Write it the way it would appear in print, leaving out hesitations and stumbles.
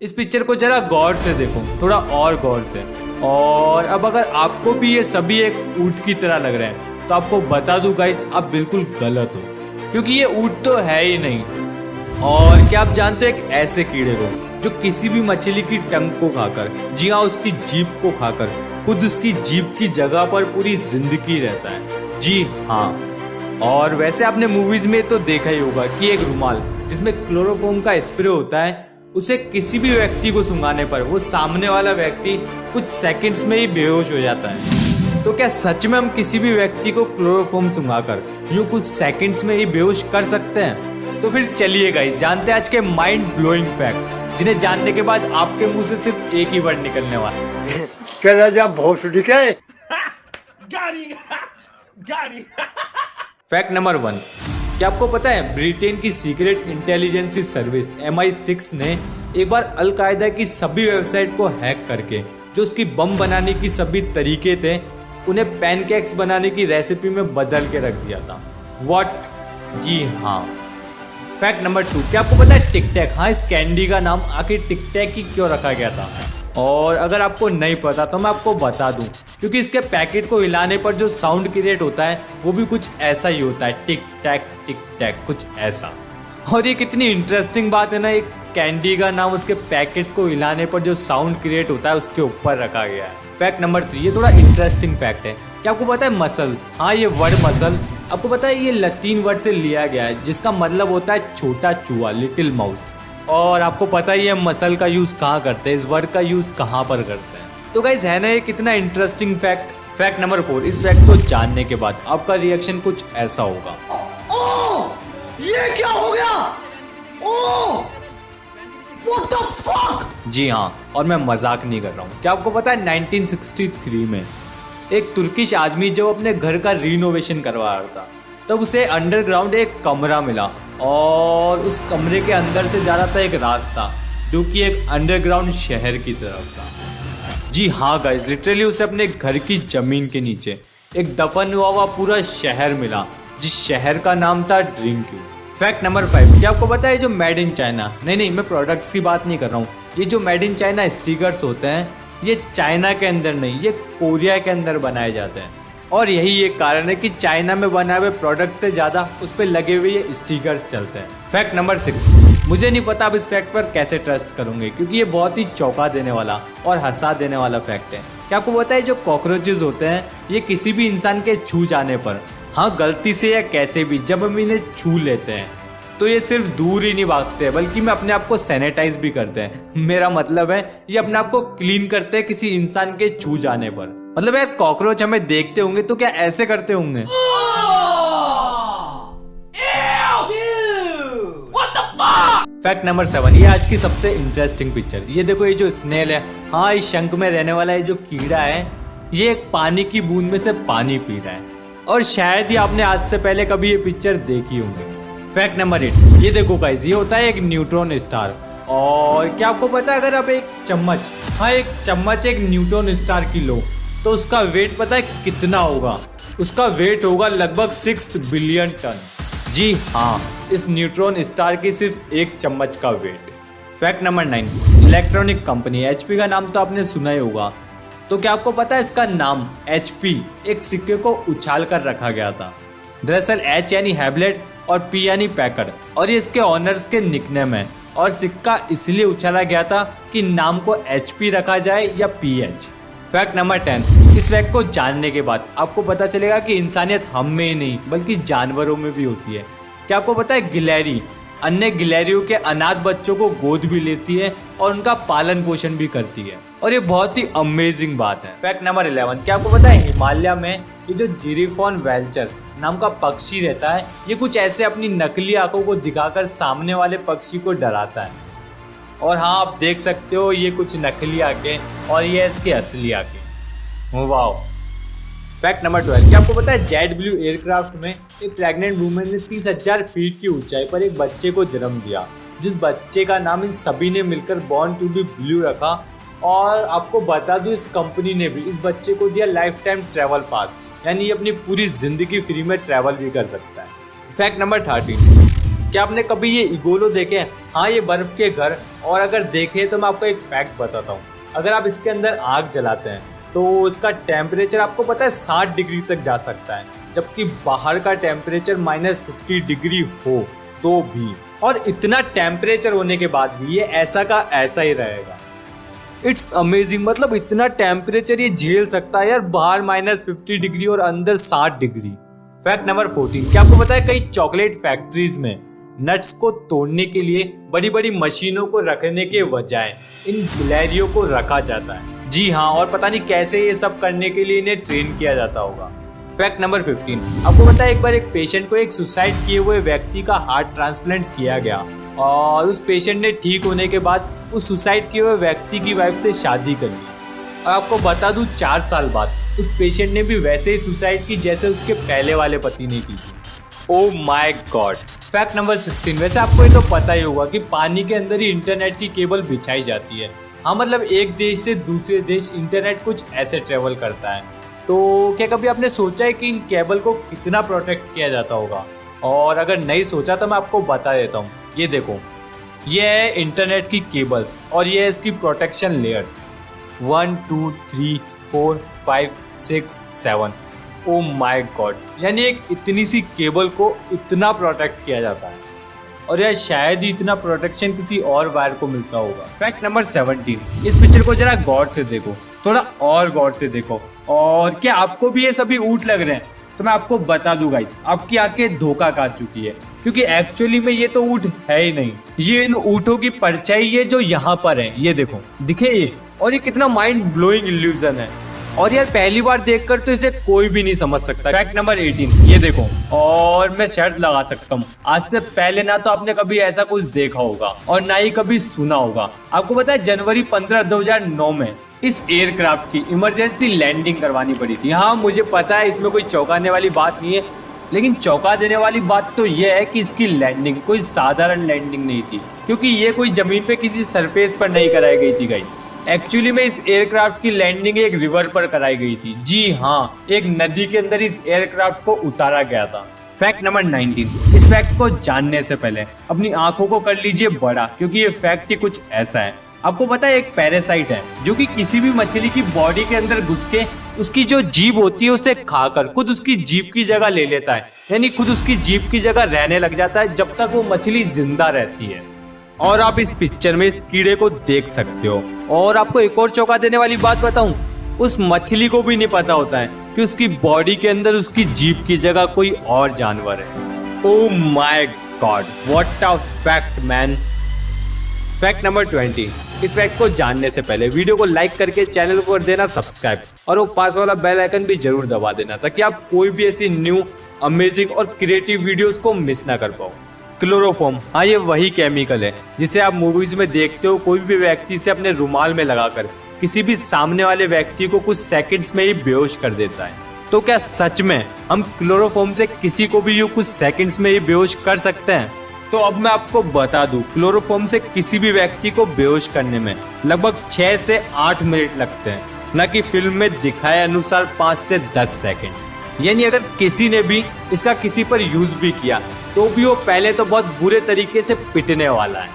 इस पिक्चर को जरा गौर से देखो, थोड़ा और गौर से। और अब अगर आपको भी ये सभी एक ऊंट की तरह लग रहे हैं तो आपको बता दूं गाइस, आप बिल्कुल गलत हो, क्योंकि ये ऊंट तो है ही नहीं। और क्या आप जानते हो एक ऐसे कीड़े को जो किसी भी मछली की टंग को खाकर, जी हाँ उसकी जीभ को खाकर, खुद उसकी जीभ की जगह पर पूरी जिंदगी रहता है। जी हाँ। और वैसे आपने मूवीज में तो देखा ही होगा कि एक रुमाल जिसमें क्लोरोफॉर्म का स्प्रे होता है, उसे किसी भी व्यक्ति को सुंघाने पर वो सामने वाला व्यक्ति कुछ सेकंड्स में ही बेहोश हो जाता है। तो क्या सच में हम किसी भी व्यक्ति को क्लोरोफॉर्म सुंघाकर यूं कुछ सेकंड्स में ही बेहोश कर सकते हैं? तो फिर चलिए गाइस जानते हैं आज के माइंड ब्लोइंग फैक्ट्स, जिन्हें जानने के बाद आपके मुंह से सिर्फ एक ही वर्ड निकलने वाला है। चला जा भोसड़ी के। फैक्ट नंबर 1, क्या आपको पता है ब्रिटेन की सीक्रेट इंटेलिजेंस सर्विस MI6 ने एक बार अलकायदा की सभी वेबसाइट को हैक करके जो उसकी बम बनाने की सभी तरीके थे उन्हें पैनकेक्स बनाने की रेसिपी में बदल के रख दिया था। व्हाट? जी हाँ। फैक्ट नंबर 2, क्या आपको पता है टिक टैक, हाँ इस कैंडी का नाम आखिर टिक टैक ही क्यों रखा गया था? और अगर आपको नहीं पता तो मैं आपको बता दूं, क्योंकि इसके पैकेट को हिलाने पर जो साउंड क्रिएट होता है वो भी कुछ ऐसा ही होता है, टिक टैक कुछ ऐसा। और ये कितनी इंटरेस्टिंग बात है ना, एक कैंडी का नाम उसके पैकेट को हिलाने पर जो साउंड क्रिएट होता है उसके ऊपर रखा गया है। फैक्ट नंबर 3, ये थोड़ा इंटरेस्टिंग फैक्ट है। क्या आपको पता है मसल, हाँ ये वर्ड मसल, आपको पता है ये लतीन वर्ड से लिया गया है जिसका मतलब होता है छोटा चूहा, लिटिल माउस। और आपको पता ही है मसल का यूज कहाँ करते हैं, इस वर्ड का यूज कहाँ पर करते हैं। तो गाइस है ना ये कितना इंटरेस्टिंग फैक्ट। फैक्ट नंबर 4, इस फैक्ट को जानने के बाद आपका रिएक्शन कुछ ऐसा होगा। ओह, ये क्या हो गया? ओह, व्हाट द फक? जी हाँ, और मैं मजाक नहीं कर रहा हूँ। क्या आपको पता है 1963 में एक तुर्किश आदमी जब अपने घर का रिनोवेशन करवा रहा था तब उसे अंडरग्राउंड एक कमरा मिला और उस कमरे के अंदर से जा रहा था एक रास्ता जो कि एक अंडरग्राउंड शहर की तरफ था। जी हाँ गाइस, लिटरली उसे अपने घर की जमीन के नीचे एक दफन हुआ पूरा शहर मिला जिस शहर का नाम था ड्रिंक यू। फैक्ट नंबर 5, क्या आपको पता है जो मेड इन चाइना, नहीं मैं प्रोडक्ट्स की बात नहीं कर रहा हूँ, ये जो मेड इन चाइना स्टिकर्स होते हैं ये चाइना के अंदर नहीं, ये कोरिया के अंदर बनाए जाते हैं। और यही एक कारण है कि चाइना में बनाए हुए प्रोडक्ट से ज़्यादा उस पर लगे हुए ये स्टिकर्स चलते हैं। फैक्ट नंबर 6, मुझे नहीं पता आप इस फैक्ट पर कैसे ट्रस्ट करोगे क्योंकि ये बहुत ही चौंका देने वाला और हंसा देने वाला फैक्ट है। क्या आपको पता है जो कॉकरोचेस होते हैं ये किसी भी इंसान के छू जाने पर, हाँ गलती से या कैसे भी, जब हम इन्हें छू लेते हैं तो ये सिर्फ दूर ही नहीं भागते हैं बल्कि में अपने आप को सैनिटाइज भी करते हैं। मेरा मतलब है ये अपने आप को क्लीन करते हैं किसी इंसान के छू जाने पर। मतलब यार कॉकरोच हमें देखते होंगे तो क्या ऐसे करते होंगे? फैक्ट नंबर 7, ये आज की सबसे इंटरेस्टिंग पिक्चर। ये देखो ये जो स्नेल है, हाँ इस शंख में रहने वाला ये जो कीड़ा है ये एक पानी की बूंद में से पानी पी रहा है और शायद ही आपने आज से पहले कभी ये पिक्चर देखी होंगी। फैक्ट नंबर 8, ये देखो गाइस ये होता है एक न्यूट्रॉन स्टार। और क्या आपको पता है अगर आप एक चम्मच, हाँ एक चम्मच एक न्यूट्रॉन स्टार की लो तो उसका वेट पता है कितना होगा? उसका वेट होगा लगभग 6 बिलियन टन। जी हाँ, इस न्यूट्रॉन स्टार की सिर्फ एक चम्मच का weight. Fact number 9, electronic company HP का नाम तो आपने सुना ही होगा। तो क्या आपको पता है इसका नाम HP एक सिक्के को उछाल कर रखा गया था। दरअसल H यानी हैबलेट और P यानी पैकर्ड, और ये इसके ऑनर्स के निकनेम है और सिक्का इसलिए उछाला गया था कि नाम को HP रखा जाए या PH। फैक्ट नंबर 10, इस फैक्ट को जानने के बाद आपको पता चलेगा कि इंसानियत हम में ही नहीं बल्कि जानवरों में भी होती है। क्या आपको पता है गिलहरी अन्य गिलहरियों के अनाथ बच्चों को गोद भी लेती है और उनका पालन पोषण भी करती है, और ये बहुत ही अमेजिंग बात है। फैक्ट नंबर 11, क्या आपको पता है हिमालय में ये जो जिरीफॉन वेल्चर नाम का पक्षी रहता है ये कुछ ऐसे अपनी नकली आंखों को दिखाकर सामने वाले पक्षी को डराता है। और हाँ आप देख सकते हो ये कुछ नकली आंखें और ये इसकी असली आंखें। वाओ। फैक्ट नंबर 12, क्या आपको पता है JetBlue एयरक्राफ्ट में एक प्रेग्नेंट वुमेन ने 30,000 फीट की ऊंचाई पर एक बच्चे को जन्म दिया जिस बच्चे का नाम इन सभी ने मिलकर बॉर्न टू बी ब्लू रखा। और आपको बता दूं इस कंपनी ने भी इस बच्चे को दिया लाइफ टाइम ट्रैवल पास, यानी ये अपनी पूरी जिंदगी फ्री में ट्रैवल भी कर सकता है। फैक्ट नंबर 13, क्या आपने कभी ये इगोलो देखे हैं? हाँ, ये बर्फ के घर। और अगर देखे तो मैं आपको एक फैक्ट बताता हूँ। अगर आप इसके अंदर आग जलाते हैं तो उसका टेम्परेचर आपको पता है 60 डिग्री तक जा सकता है, जबकि बाहर का टेम्परेचर -50 डिग्री हो तो भी। और इतना टेम्परेचर होने के बाद भी ये ऐसा का ऐसा ही रहेगा। इट्स अमेजिंग, मतलब इतना टेम्परेचर ये झेल सकता है यार, बाहर -50 डिग्री और अंदर 60 डिग्री। फैक्ट नंबर 14, क्या आपको पता है कई चॉकलेट फैक्ट्रीज में नट्स को तोड़ने के लिए बड़ी बड़ी मशीनों को रखने के बजाय इन गिलहरियों को रखा जाता है। जी हाँ, और पता नहीं कैसे ये सब करने के लिए इन्हें ट्रेन किया जाता होगा। फैक्ट नंबर 15, आपको पता है एक बार एक पेशेंट को एक सुसाइड किए हुए व्यक्ति का हार्ट ट्रांसप्लांट किया गया और उस पेशेंट ने ठीक होने के बाद उस सुसाइड किए हुए व्यक्ति की वाइफ से शादी कर ली। और आपको बता दूं 4 साल बाद उस पेशेंट ने भी वैसे ही सुसाइड की जैसे उसके पहले वाले पति ने की थी। Oh my God. Fact number 16, वैसे आपको ये तो पता ही होगा कि पानी के अंदर ही इंटरनेट की केबल बिछाई जाती है। हाँ, मतलब एक देश से दूसरे देश इंटरनेट कुछ ऐसे ट्रेवल करता है। तो क्या कभी आपने सोचा है कि इन केबल को कितना प्रोटेक्ट किया जाता होगा? और अगर नहीं सोचा तो मैं आपको बता देता हूँ। ये देखो, ये है इंटरनेट की केबल्स और ये है इसकी protection layers 1 2 3 4 5 6 7। Oh my God, यानी एक इतनी सी केबल को इतना प्रोटेक्ट किया जाता है और यार शायद ही इतना प्रोटेक्शन किसी और वायर को मिलता होगा। फैक्ट नंबर 17, इस पिक्चर को जरा गौर से देखो, थोड़ा और गौर से देखो। और क्या आपको भी ये सभी ऊंट लग रहे हैं? तो मैं आपको बता दूं गाइस, आपकी आंखें धोखा खा चुकी है, क्योंकि एक्चुअली में ये तो ऊंट है ही नहीं। ये इन ऊंटों की परछाई है जो यहाँ पर है, ये देखो, दिखे ये? और ये कितना माइंड ब्लोइंग इल्यूजन है। और यार पहली बार देखकर तो इसे कोई भी नहीं समझ सकता। फैक्ट नंबर 18, ये देखो, और मैं शर्त लगा सकता हूँ आज से पहले ना तो आपने कभी ऐसा कुछ देखा होगा और ना ही कभी सुना होगा। आपको पता है जनवरी 15, 2009 में इस एयरक्राफ्ट की इमरजेंसी लैंडिंग करवानी पड़ी थी। हाँ, मुझे पता है इसमें कोई चौंकाने वाली बात नहीं है, लेकिन चौंका देने वाली बात तो यह है कि इसकी लैंडिंग कोई साधारण लैंडिंग नहीं थी, क्योंकि ये कोई जमीन पे किसी सरफेस पर नहीं कराई गई थी गाइस। एक्चुअली में इस एयरक्राफ्ट की लैंडिंग एक रिवर पर कराई गई थी। जी हाँ, एक नदी के अंदर इस एयरक्राफ्ट को उतारा गया था। फैक्ट नंबर 19, इस फैक्ट को जानने से पहले अपनी आंखों को कर लीजिए बड़ा, क्योंकि ये फैक्ट ही कुछ ऐसा है। आपको पता है एक पैरासाइट है जो कि किसी भी मछली की बॉडी के अंदर घुस के उसकी जो जीभ होती है उसे खाकर खुद उसकी जीभ की जगह ले लेता है, यानी खुद उसकी जीभ की जगह रहने लग जाता है जब तक वो मछली जिंदा रहती है। और आप इस पिक्चर में इस कीड़े को देख सकते हो। और आपको एक और चौंका देने वाली बात बताऊं, उस मछली को भी नहीं पता होता है कि उसकी बॉडी के अंदर उसकी जीभ की जगह कोई और जानवर है। Oh my God, what a fact man. Fact number 20, इस फैक्ट को जानने से पहले वीडियो को लाइक करके चैनल को कर देना सब्सक्राइब और वो पास वाला बेल आइकन भी जरूर दबा देना, ताकि आप कोई भी ऐसी न्यू अमेजिंग और क्रिएटिव वीडियोस को मिस ना कर पाओ। क्लोरोफॉर्म, हाँ, ये वही केमिकल है जिसे आप मूवीज में देखते हो, कोई भी व्यक्ति से अपने रुमाल में लगाकर किसी भी सामने वाले व्यक्ति को कुछ सेकंड्स में ही बेहोश कर देता है। तो क्या सच में हम क्लोरोफॉर्म से किसी को भी यूं कुछ सेकंड्स में ही बेहोश कर सकते हैं? तो अब मैं आपको बता दूं, क्लोरोफॉर्म से किसी भी व्यक्ति को बेहोश करने में लगभग 6 से 8 मिनट लगते हैं, न कि फिल्म में दिखाए अनुसार 5 से 10 सेकंड। यानी अगर किसी ने भी इसका किसी पर यूज भी किया तो भी वो पहले तो बहुत बुरे तरीके से पिटने वाला है।